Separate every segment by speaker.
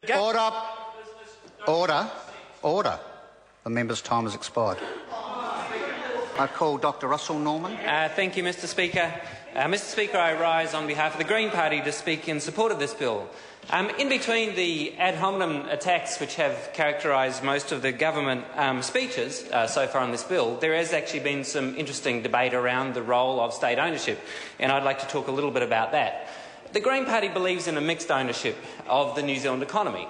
Speaker 1: Order. Order. Order. The member's time has expired. I call Dr Russell Norman.
Speaker 2: Thank you, Mr Speaker. Mr Speaker, I rise on behalf of the Green Party to speak in support of this bill. In between the ad hominem attacks which have characterised most of the government speeches so far on this bill, there has actually been some interesting debate around the role of state ownership, and I'd like to talk a little bit about that. The Green Party believes in a mixed ownership of the New Zealand economy,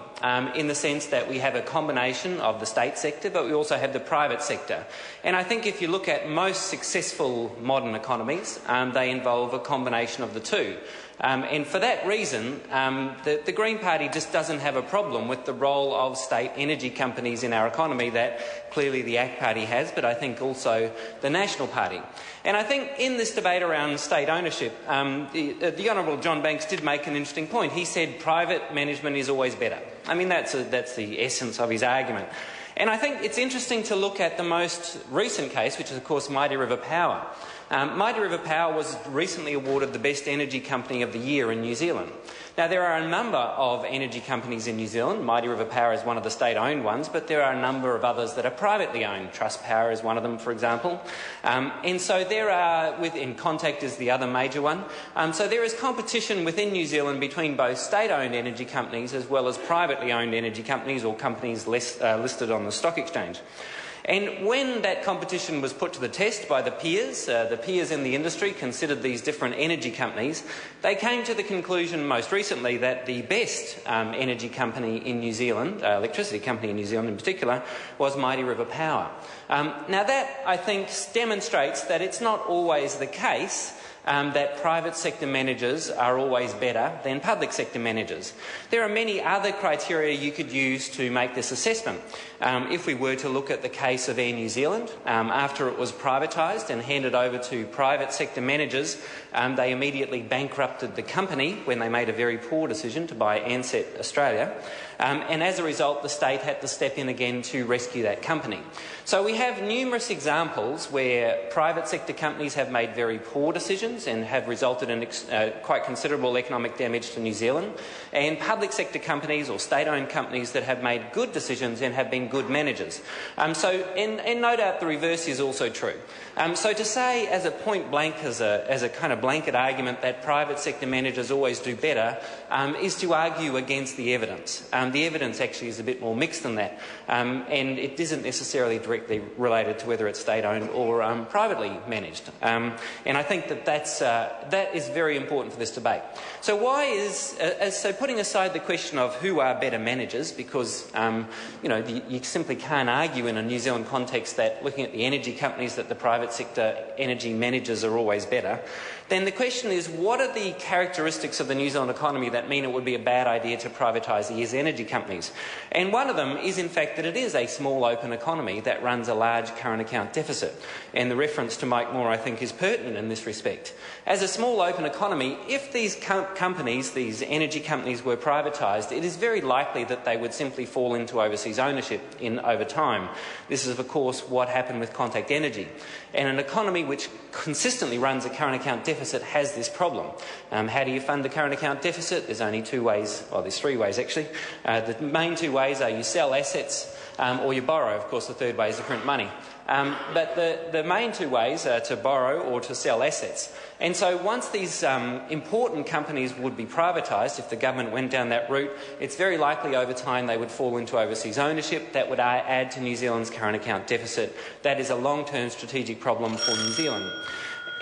Speaker 2: in the sense that we have a combination of the state sector, but we also have the private sector. And I think if you look at most successful modern economies, they involve a combination of the two. And for that reason, the Green Party just doesn't have a problem with the role of state energy companies in our economy that clearly the ACT Party has, but I think also the National Party. And I think in this debate around state ownership, the Honourable John Banks did make an interesting point. He said private management is always better. I mean, that's the essence of his argument. And I think it's interesting to look at the most recent case, which is, of course, Mighty River Power. Mighty River Power was recently awarded the Best Energy Company of the Year in New Zealand. Now, there are a number of energy companies in New Zealand. Mighty River Power is one of the state-owned ones, but there are a number of others that are privately owned. Trust Power is one of them, for example. And so there are, within Contact is the other major one. So there is competition within New Zealand between both state-owned energy companies as well as privately owned energy companies or companies listed on the stock exchange. And when that competition was put to the test by the peers in the industry considered these different energy companies, they came to the conclusion most recently that the best energy company in New Zealand, electricity company in New Zealand in particular, was Mighty River Power. Now that, I think, demonstrates that it's not always the case that private sector managers are always better than public sector managers. There are many other criteria you could use to make this assessment. If we were to look at the case of Air New Zealand, after it was privatised and handed over to private sector managers, they immediately bankrupted the company when they made a very poor decision to buy Ansett Australia. And as a result, the state had to step in again to rescue that company. So we have numerous examples where private sector companies have made very poor decisions and have resulted in quite considerable economic damage to New Zealand, and public sector companies or state-owned companies that have made good decisions and have been good managers. And no doubt the reverse is also true. So to say as a point blank, as a kind of blanket argument that private sector managers always do better is to argue against the evidence. The evidence actually is a bit more mixed than that, and it isn't necessarily directly related to whether it's state-owned or privately managed. And I think that is very important for this debate. So so putting aside the question of who are better managers, because you simply can't argue in a New Zealand context that looking at the energy companies that the private sector energy managers are always better, then the question is, what are the characteristics of the New Zealand economy that mean it would be a bad idea to privatise these energy companies? And one of them is, in fact, that it is a small open economy that runs a large current account deficit. And the reference to Mike Moore, I think, is pertinent in this respect. As a small open economy, if these companies, these energy companies, were privatised, it is very likely that they would simply fall into overseas ownership over time. This is, of course, what happened with Contact Energy. And an economy which consistently runs a current account deficit has this problem. How do you fund the current account deficit? There's only two ways, well, there's three ways actually. The main two ways are you sell assets or you borrow. Of course, the third way is to print money. But the main two ways are to borrow or to sell assets. And so once these important companies would be privatised, if the government went down that route, it's very likely over time they would fall into overseas ownership. That would add to New Zealand's current account deficit. That is a long-term strategic problem for New Zealand.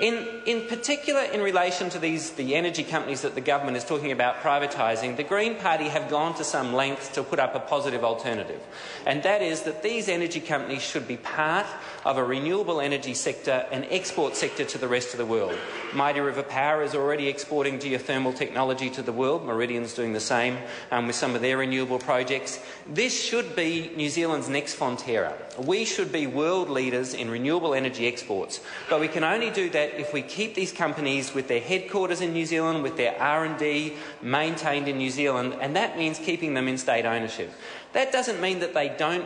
Speaker 2: In particular, in relation to the energy companies that the government is talking about privatising, the Green Party have gone to some lengths to put up a positive alternative. And that is that these energy companies should be part of a renewable energy sector and export sector to the rest of the world. Mighty River Power is already exporting geothermal technology to the world. Meridian's doing the same with some of their renewable projects. This should be New Zealand's next Fonterra. We should be world leaders in renewable energy exports, but we can only do that that if we keep these companies with their headquarters in New Zealand, with their R&D maintained in New Zealand, and that means keeping them in state ownership. That doesn't mean that they don't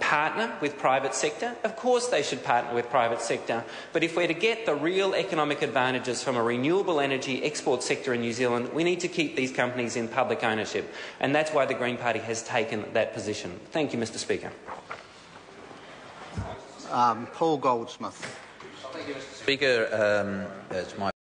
Speaker 2: partner with private sector. Of course they should partner with private sector, but if we're to get the real economic advantages from a renewable energy export sector in New Zealand, we need to keep these companies in public ownership, and that's why the Green Party has taken that position. Thank you, Mr Speaker.
Speaker 1: Paul Goldsmith.
Speaker 3: Thank you, Mr Speaker. It's my